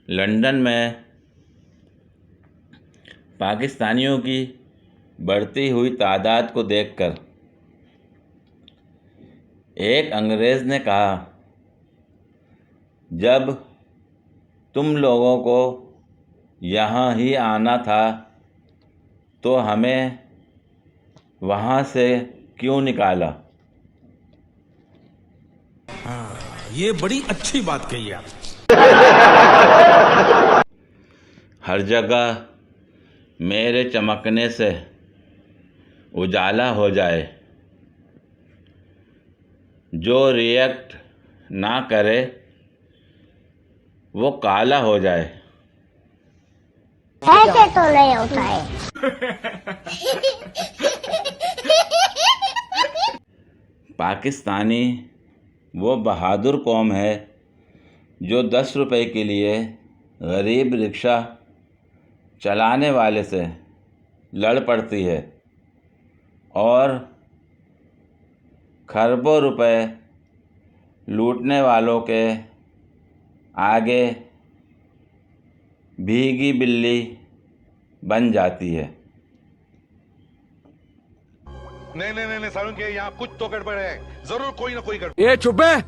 London में पाकिस्तानियों की बढ़ती हुई तादाद को देखकर एक अंग्रेज़ ने कहा, जब तुम लोगों को यहाँ ही आना था तो हमें वहाँ से क्यों निकाला। हाँ, ये बड़ी अच्छी बात कही आप। हर जगह मेरे चमकने से उजाला हो जाए, जो रिएक्ट ना करे वो काला हो जाए। ऐसे तो नहीं होता है। पाकिस्तानी वो बहादुर कौम है जो 10 रुपए के लिए गरीब रिक्शा चलाने वाले से लड़ पड़ती है और खरबों रुपए लूटने वालों के आगे भीगी बिल्ली बन जाती है। नहीं सारुण के यहाँ कुछ तो गड़बड़ है, जरूर कोई ना कोई गड़बड़। ये चुप है।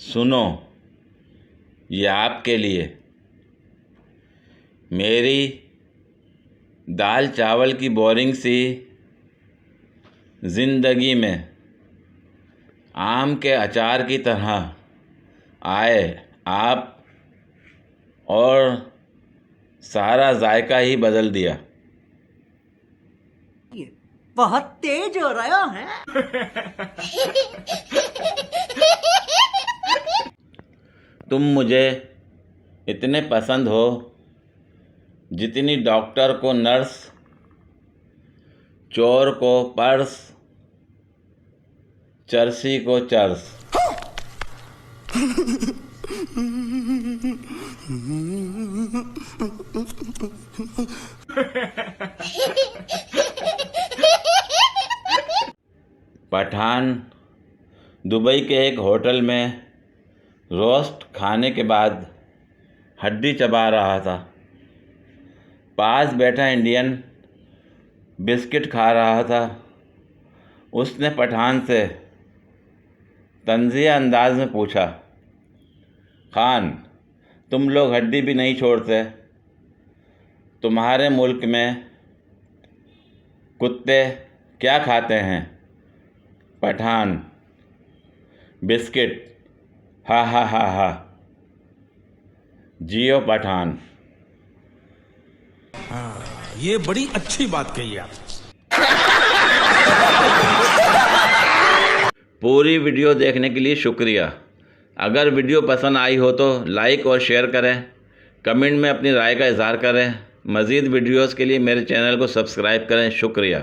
सुनो, ये आपके लिए। मेरी दाल चावल की बोरिंग सी ज़िंदगी में आम के अचार की तरह आए आप और सारा जायका ही बदल दिया। बहुत तेज हो रहा है। तुम मुझे इतने पसंद हो जितनी डॉक्टर को नर्स, चोर को पर्स, चरसी को चर्स। पठान दुबई के एक होटल में रोस्ट खाने के बाद हड्डी चबा रहा था। पास बैठा इंडियन बिस्किट खा रहा था। उसने पठान से तंज़िया अंदाज में पूछा, खान, तुम लोग हड्डी भी नहीं छोड़ते, तुम्हारे मुल्क में कुत्ते क्या खाते हैं? पठान, बिस्किट। हा हा हा हा। जियो पठान। हाँ, ये बड़ी अच्छी बात कही आप। पूरी वीडियो देखने के लिए शुक्रिया। अगर वीडियो पसंद आई हो तो लाइक और शेयर करें, कमेंट में अपनी राय का इजहार करें। मज़ीद वीडियोस के लिए मेरे चैनल को सब्सक्राइब करें। शुक्रिया।